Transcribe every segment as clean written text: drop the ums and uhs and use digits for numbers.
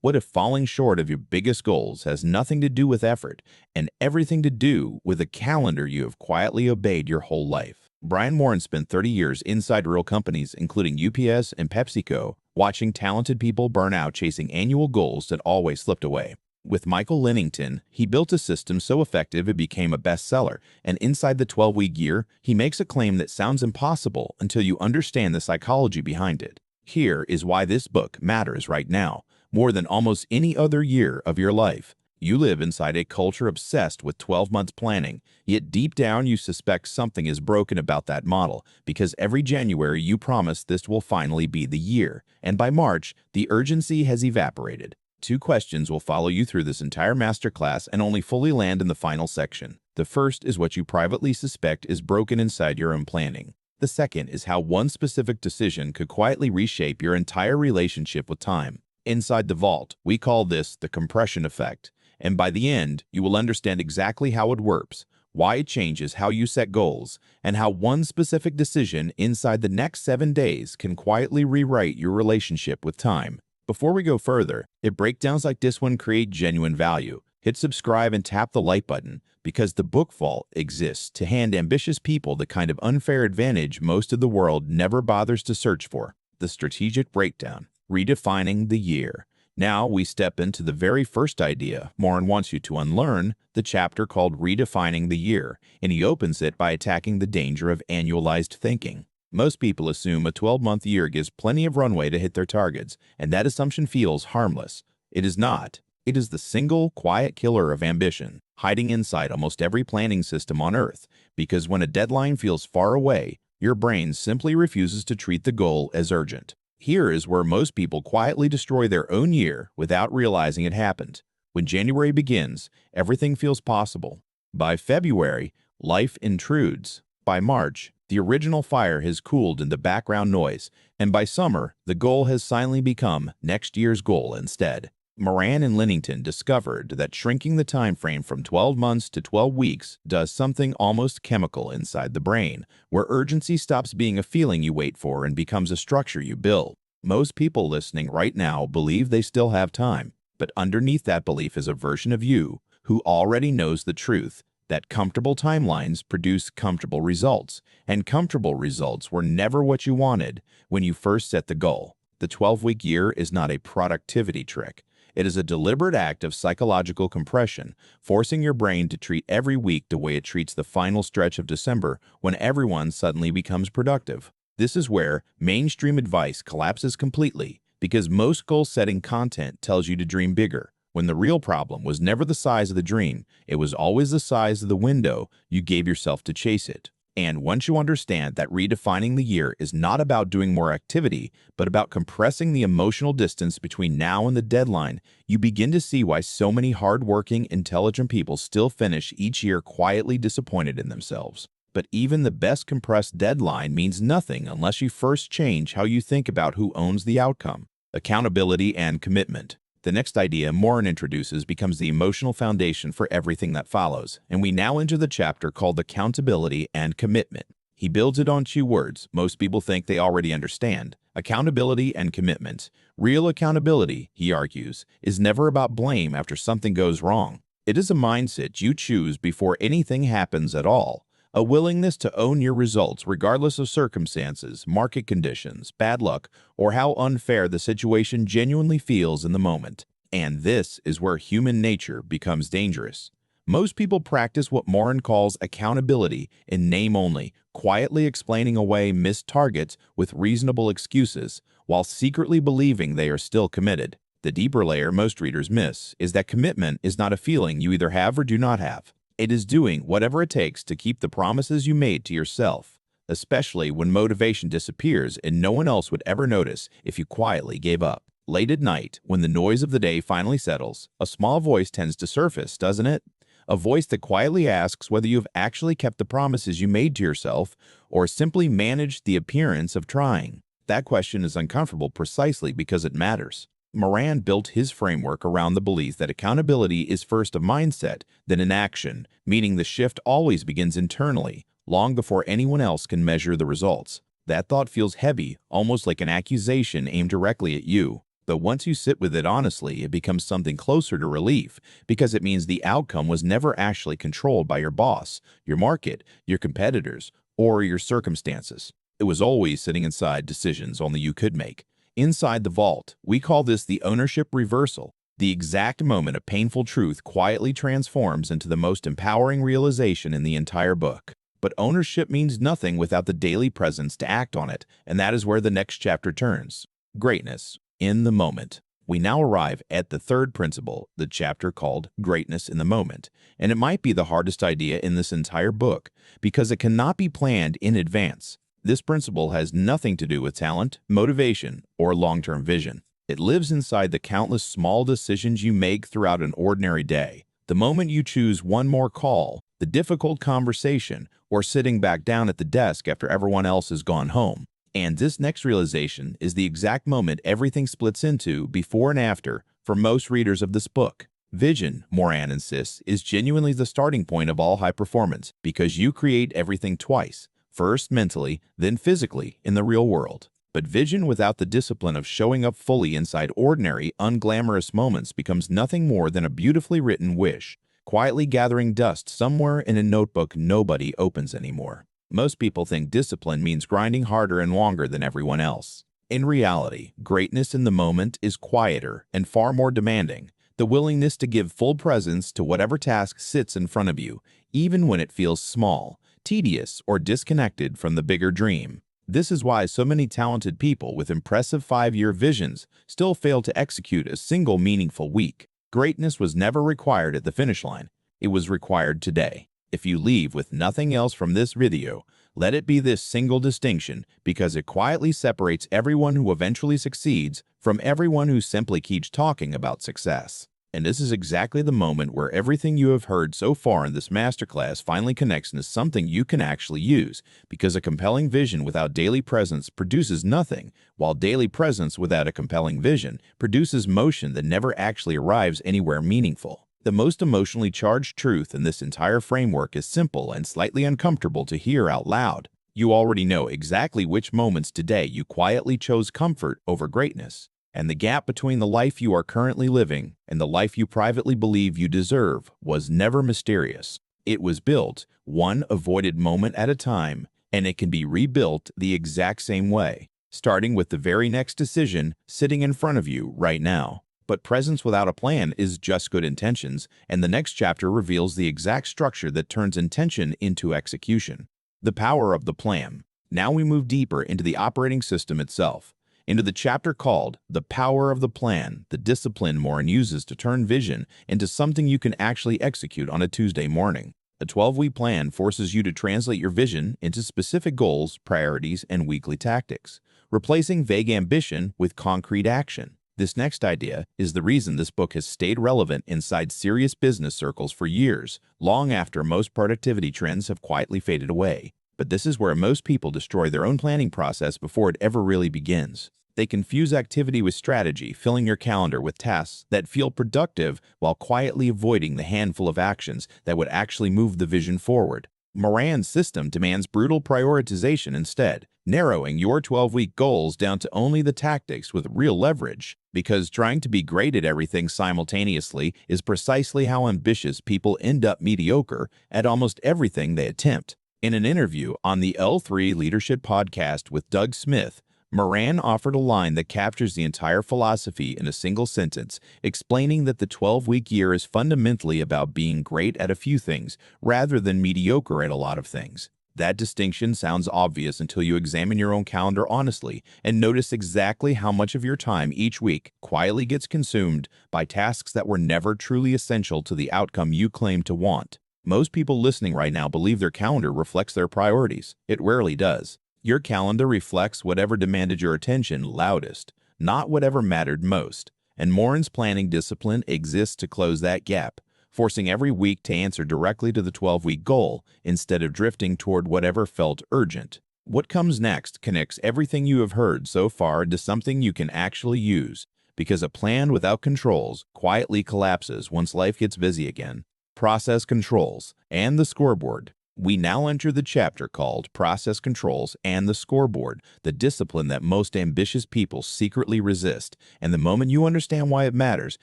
What if falling short of your biggest goals has nothing to do with effort and everything to do with a calendar you have quietly obeyed your whole life? Brian Moran spent 30 years inside real companies, including UPS and PepsiCo, watching talented people burn out chasing annual goals that always slipped away. With Michael Lennington, he built a system so effective it became a bestseller, and inside the 12-week year, he makes a claim that sounds impossible until you understand the psychology behind it. Here is why this book matters right now, more than almost any other year of your life. You live inside a culture obsessed with 12 months planning, yet deep down you suspect something is broken about that model because every January you promise this will finally be the year, and by March, the urgency has evaporated. Two questions will follow you through this entire masterclass and only fully land in the final section. The first is what you privately suspect is broken inside your own planning. The second is how one specific decision could quietly reshape your entire relationship with time. Inside the vault, we call this the compression effect, and by the end, you will understand exactly how it works, why it changes how you set goals, and how one specific decision inside the next 7 days can quietly rewrite your relationship with time. Before we go further, if breakdowns like this one create genuine value, hit subscribe and tap the like button, because the book vault exists to hand ambitious people the kind of unfair advantage most of the world never bothers to search for: the strategic breakdown. Redefining the year. Now we step into the very first idea Moran wants you to unlearn, the chapter called Redefining the Year, and he opens it by attacking the danger of annualized thinking. Most people assume a 12-month year gives plenty of runway to hit their targets, and that assumption feels harmless. It is not. It is the single, quiet killer of ambition, hiding inside almost every planning system on Earth, because when a deadline feels far away, your brain simply refuses to treat the goal as urgent. Here is where most people quietly destroy their own year without realizing it happened. When January begins, everything feels possible. By February, life intrudes. By March, the original fire has cooled into background noise, and by summer, the goal has silently become next year's goal instead. Moran and Lennington discovered that shrinking the time frame from 12 months to 12 weeks does something almost chemical inside the brain, where urgency stops being a feeling you wait for and becomes a structure you build. Most people listening right now believe they still have time, but underneath that belief is a version of you who already knows the truth, that comfortable timelines produce comfortable results, and comfortable results were never what you wanted when you first set the goal. The 12-week year is not a productivity trick. It is a deliberate act of psychological compression, forcing your brain to treat every week the way it treats the final stretch of December when everyone suddenly becomes productive. This is where mainstream advice collapses completely, because most goal-setting content tells you to dream bigger, when the real problem was never the size of the dream, it was always the size of the window you gave yourself to chase it. And once you understand that redefining the year is not about doing more activity, but about compressing the emotional distance between now and the deadline, you begin to see why so many hardworking, intelligent people still finish each year quietly disappointed in themselves. But even the best compressed deadline means nothing unless you first change how you think about who owns the outcome. Accountability and commitment. The next idea Moran introduces becomes the emotional foundation for everything that follows, and we now enter the chapter called Accountability and Commitment. He builds it on 2 words most people think they already understand: accountability and commitment. Real accountability, he argues, is never about blame after something goes wrong. It is a mindset you choose before anything happens at all. A willingness to own your results regardless of circumstances, market conditions, bad luck, or how unfair the situation genuinely feels in the moment. And this is where human nature becomes dangerous. Most people practice what Moran calls accountability in name only, quietly explaining away missed targets with reasonable excuses, while secretly believing they are still committed. The deeper layer most readers miss is that commitment is not a feeling you either have or do not have. It is doing whatever it takes to keep the promises you made to yourself, especially when motivation disappears and no one else would ever notice if you quietly gave up. Late at night, when the noise of the day finally settles, a small voice tends to surface, doesn't it? A voice that quietly asks whether you have actually kept the promises you made to yourself or simply managed the appearance of trying. That question is uncomfortable precisely because it matters. Moran built his framework around the belief that accountability is first a mindset, then an action, meaning the shift always begins internally, long before anyone else can measure the results. That thought feels heavy, almost like an accusation aimed directly at you. But once you sit with it honestly, it becomes something closer to relief because it means the outcome was never actually controlled by your boss, your market, your competitors, or your circumstances. It was always sitting inside decisions only you could make. Inside the vault, we call this the ownership reversal, the exact moment a painful truth quietly transforms into the most empowering realization in the entire book. But ownership means nothing without the daily presence to act on it, and that is where the next chapter turns. Greatness in the moment. We now arrive at the third principle, the chapter called Greatness in the Moment, and it might be the hardest idea in this entire book because it cannot be planned in advance. This principle has nothing to do with talent, motivation, or long-term vision. It lives inside the countless small decisions you make throughout an ordinary day. The moment you choose one more call, the difficult conversation, or sitting back down at the desk after everyone else has gone home. And this next realization is the exact moment everything splits into before and after for most readers of this book. Vision, Moran insists, is genuinely the starting point of all high performance because you create everything twice, first mentally, then physically in the real world. But vision without the discipline of showing up fully inside ordinary, unglamorous moments becomes nothing more than a beautifully written wish, quietly gathering dust somewhere in a notebook nobody opens anymore. Most people think discipline means grinding harder and longer than everyone else. In reality, greatness in the moment is quieter and far more demanding. The willingness to give full presence to whatever task sits in front of you, even when it feels small, tedious, or disconnected from the bigger dream. This is why so many talented people with impressive 5-year visions still fail to execute a single meaningful week. Greatness was never required at the finish line. It was required today. If you leave with nothing else from this video, let it be this single distinction because it quietly separates everyone who eventually succeeds from everyone who simply keeps talking about success. And this is exactly the moment where everything you have heard so far in this masterclass finally connects into something you can actually use, because a compelling vision without daily presence produces nothing, while daily presence without a compelling vision produces motion that never actually arrives anywhere meaningful. The most emotionally charged truth in this entire framework is simple and slightly uncomfortable to hear out loud. You already know exactly which moments today you quietly chose comfort over greatness. And the gap between the life you are currently living and the life you privately believe you deserve was never mysterious. It was built one avoided moment at a time, and it can be rebuilt the exact same way, starting with the very next decision sitting in front of you right now. But presence without a plan is just good intentions, and the next chapter reveals the exact structure that turns intention into execution. The power of the plan. Now we move deeper into the operating system itself, into the chapter called The Power of the Plan, the discipline Moran uses to turn vision into something you can actually execute on a Tuesday morning. A 12-week plan forces you to translate your vision into specific goals, priorities, and weekly tactics, replacing vague ambition with concrete action. This next idea is the reason this book has stayed relevant inside serious business circles for years, long after most productivity trends have quietly faded away. But this is where most people destroy their own planning process before it ever really begins. They confuse activity with strategy, filling your calendar with tasks that feel productive while quietly avoiding the handful of actions that would actually move the vision forward. Moran's system demands brutal prioritization instead, narrowing your 12-week goals down to only the tactics with real leverage, because trying to be great at everything simultaneously is precisely how ambitious people end up mediocre at almost everything they attempt. In an interview on the L3 Leadership Podcast with Doug Smith, Moran offered a line that captures the entire philosophy in a single sentence, explaining that the 12-week year is fundamentally about being great at a few things rather than mediocre at a lot of things. That distinction sounds obvious until you examine your own calendar honestly and notice exactly how much of your time each week quietly gets consumed by tasks that were never truly essential to the outcome you claim to want. Most people listening right now believe their calendar reflects their priorities. It rarely does. Your calendar reflects whatever demanded your attention loudest, not whatever mattered most. And Moran's planning discipline exists to close that gap, forcing every week to answer directly to the 12-week goal instead of drifting toward whatever felt urgent. What comes next connects everything you have heard so far into something you can actually use, because a plan without controls quietly collapses once life gets busy again. Process controls and the scoreboard. We now enter the chapter called Process Controls and the Scoreboard, the discipline that most ambitious people secretly resist. And the moment you understand why it matters,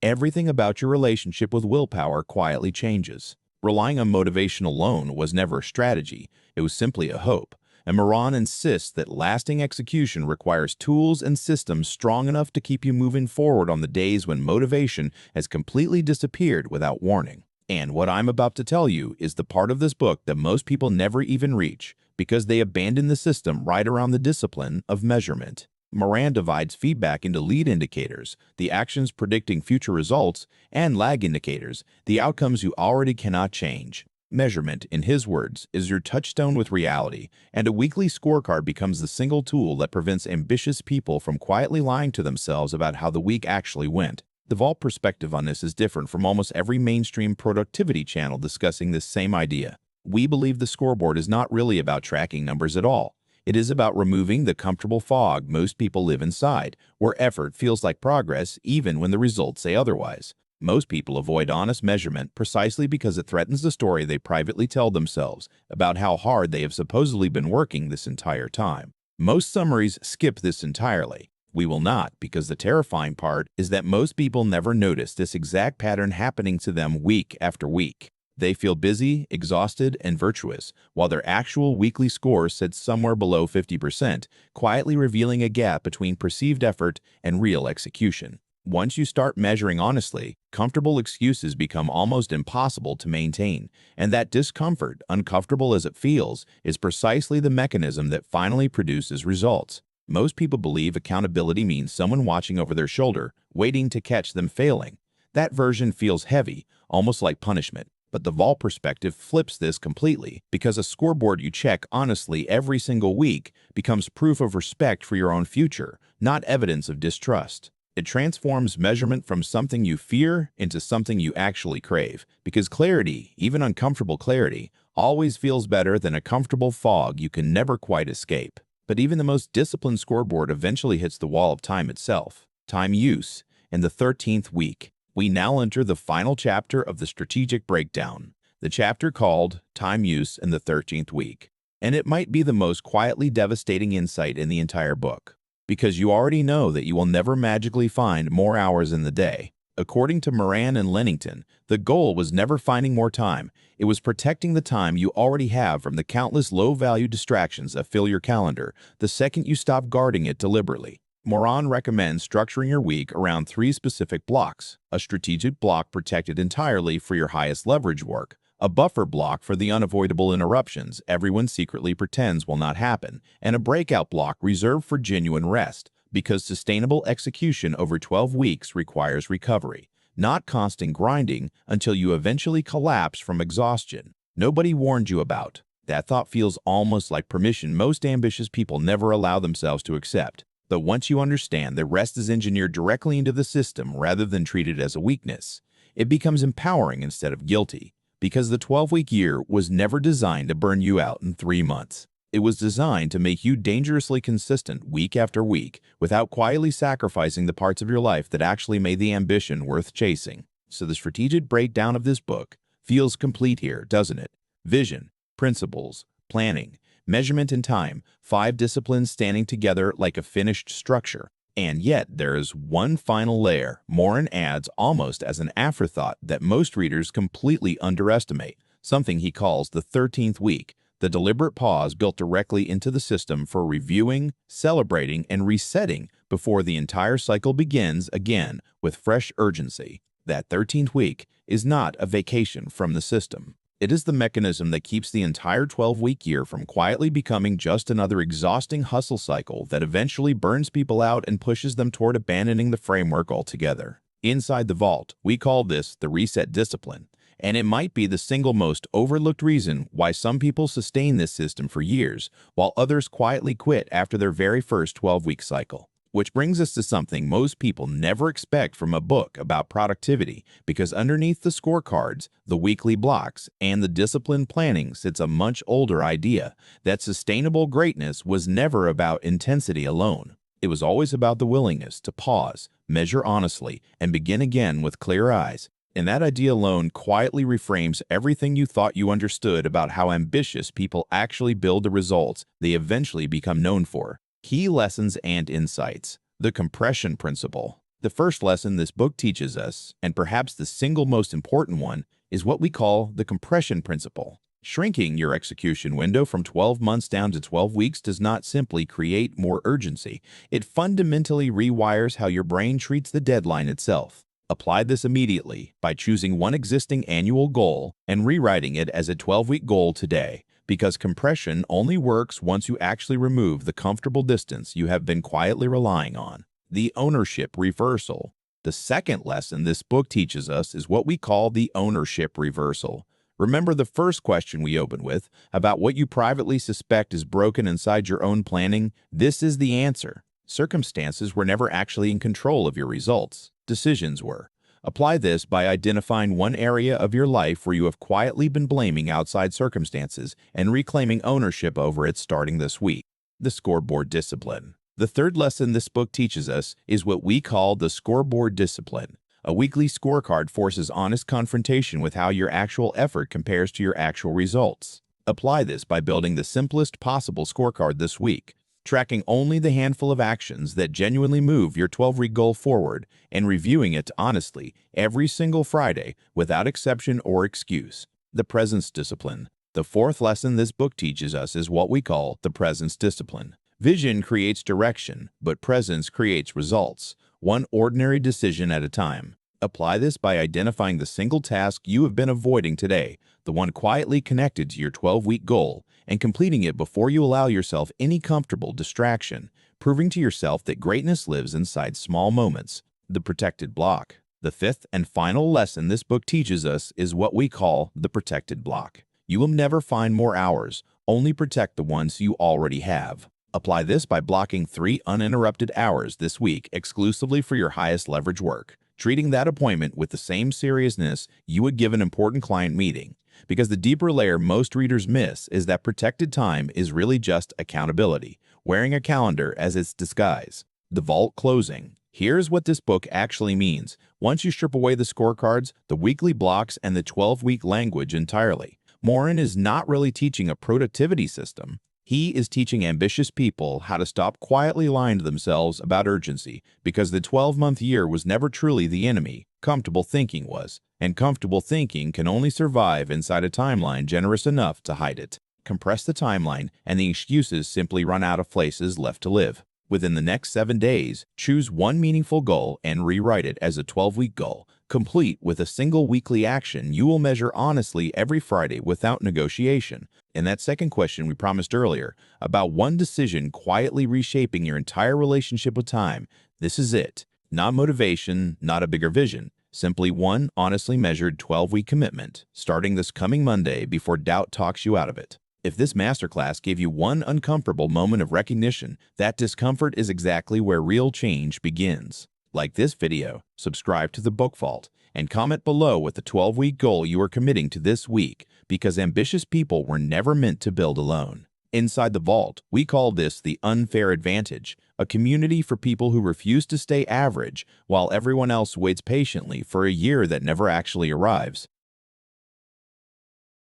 everything about your relationship with willpower quietly changes. Relying on motivation alone was never a strategy, it was simply a hope. And Moran insists that lasting execution requires tools and systems strong enough to keep you moving forward on the days when motivation has completely disappeared without warning. And what I'm about to tell you is the part of this book that most people never even reach because they abandon the system right around the discipline of measurement. Moran divides feedback into lead indicators, the actions predicting future results, and lag indicators, the outcomes you already cannot change. Measurement, in his words, is your touchstone with reality, and a weekly scorecard becomes the single tool that prevents ambitious people from quietly lying to themselves about how the week actually went. The Vault perspective on this is different from almost every mainstream productivity channel discussing this same idea. We believe the scoreboard is not really about tracking numbers at all. It is about removing the comfortable fog most people live inside, where effort feels like progress even when the results say otherwise. Most people avoid honest measurement precisely because it threatens the story they privately tell themselves about how hard they have supposedly been working this entire time. Most summaries skip this entirely. We will not, because the terrifying part is that most people never notice this exact pattern happening to them week after week. They feel busy, exhausted, and virtuous, while their actual weekly score sits somewhere below 50%, quietly revealing a gap between perceived effort and real execution. Once you start measuring honestly, comfortable excuses become almost impossible to maintain, and that discomfort, uncomfortable as it feels, is precisely the mechanism that finally produces results. Most people believe accountability means someone watching over their shoulder, waiting to catch them failing. That version feels heavy, almost like punishment. But the Vault perspective flips this completely, because a scoreboard you check honestly every single week becomes proof of respect for your own future, not evidence of distrust. It transforms measurement from something you fear into something you actually crave, because clarity, even uncomfortable clarity, always feels better than a comfortable fog you can never quite escape. But even the most disciplined scoreboard eventually hits the wall of time itself, time use, in the 13th week. We now enter the final chapter of the strategic breakdown, the chapter called Time Use in the 13th Week. And it might be the most quietly devastating insight in the entire book, because you already know that you will never magically find more hours in the day. According to Moran and Lennington, the goal was never finding more time. It was protecting the time you already have from the countless low-value distractions that fill your calendar the second you stop guarding it deliberately. Moran recommends structuring your week around 3 specific blocks: a strategic block protected entirely for your highest leverage work, a buffer block for the unavoidable interruptions everyone secretly pretends will not happen, and a breakout block reserved for genuine rest, because sustainable execution over 12 weeks requires recovery, not constant grinding until you eventually collapse from exhaustion. Nobody warned you about. That thought feels almost like permission most ambitious people never allow themselves to accept. But once you understand that rest is engineered directly into the system rather than treated as a weakness, it becomes empowering instead of guilty. Because the 12-week year was never designed to burn you out in 3 months. It was designed to make you dangerously consistent week after week without quietly sacrificing the parts of your life that actually made the ambition worth chasing. So the strategic breakdown of this book feels complete here, doesn't it? Vision, principles, planning, measurement and time, 5 disciplines standing together like a finished structure. And yet there is one final layer Moran adds almost as an afterthought that most readers completely underestimate, something he calls the 13th week, the deliberate pause built directly into the system for reviewing, celebrating, and resetting before the entire cycle begins again with fresh urgency. That 13th week is not a vacation from the system. It is the mechanism that keeps the entire 12-week year from quietly becoming just another exhausting hustle cycle that eventually burns people out and pushes them toward abandoning the framework altogether. Inside the Vault, we call this the reset discipline, and it might be the single most overlooked reason why some people sustain this system for years, while others quietly quit after their very first 12-week cycle. Which brings us to something most people never expect from a book about productivity, because underneath the scorecards, the weekly blocks, and the disciplined planning sits a much older idea that sustainable greatness was never about intensity alone. It was always about the willingness to pause, measure honestly, and begin again with clear eyes. And that idea alone quietly reframes everything you thought you understood about how ambitious people actually build the results they eventually become known for. Key lessons and insights. The compression principle. The first lesson this book teaches us, and perhaps the single most important one, is what we call the compression principle. Shrinking your execution window from 12 months down to 12 weeks does not simply create more urgency. It fundamentally rewires how your brain treats the deadline itself. Apply this immediately by choosing one existing annual goal and rewriting it as a 12-week goal today, because compression only works once you actually remove the comfortable distance you have been quietly relying on. The ownership reversal. The second lesson this book teaches us is what we call the ownership reversal. Remember the first question we opened with about what you privately suspect is broken inside your own planning? This is the answer. Circumstances were never actually in control of your results. Decisions were. Apply this by identifying one area of your life where you have quietly been blaming outside circumstances and reclaiming ownership over it starting this week. The scoreboard discipline. The third lesson this book teaches us is what we call the scoreboard discipline. A weekly scorecard forces honest confrontation with how your actual effort compares to your actual results. Apply this by building the simplest possible scorecard this week, tracking only the handful of actions that genuinely move your 12-week goal forward and reviewing it honestly every single Friday without exception or excuse. The presence discipline. The fourth lesson this book teaches us is what we call the presence discipline. Vision creates direction, but presence creates results, one ordinary decision at a time. Apply this by identifying the single task you have been avoiding today, the one quietly connected to your 12-week goal, and completing it before you allow yourself any comfortable distraction, proving to yourself that greatness lives inside small moments. The protected block. The fifth and final lesson this book teaches us is what we call the protected block. You will never find more hours, only protect the ones you already have. Apply this by blocking 3 uninterrupted hours this week exclusively for your highest leverage work, treating that appointment with the same seriousness you would give an important client meeting. Because the deeper layer most readers miss is that protected time is really just accountability, wearing a calendar as its disguise. The vault closing. Here's what this book actually means. Once you strip away the scorecards, the weekly blocks, and the 12-week language entirely, Moran is not really teaching a productivity system. He is teaching ambitious people how to stop quietly lying to themselves about urgency, because the 12-month year was never truly the enemy. Comfortable thinking was, and comfortable thinking can only survive inside a timeline generous enough to hide it. Compress the timeline, and the excuses simply run out of places left to live. Within the next 7 days, choose one meaningful goal and rewrite it as a 12-week goal, complete with a single weekly action you will measure honestly every Friday without negotiation. In that second question we promised earlier, about one decision quietly reshaping your entire relationship with time, this is it. Not motivation, not a bigger vision. Simply one honestly measured 12-week commitment, starting this coming Monday before doubt talks you out of it. If this masterclass gave you one uncomfortable moment of recognition, that discomfort is exactly where real change begins. Like this video, subscribe to the Book Vault, and comment below with the 12-week goal you are committing to this week, because ambitious people were never meant to build alone. Inside the vault, we call this the unfair advantage, a community for people who refuse to stay average while everyone else waits patiently for a year that never actually arrives.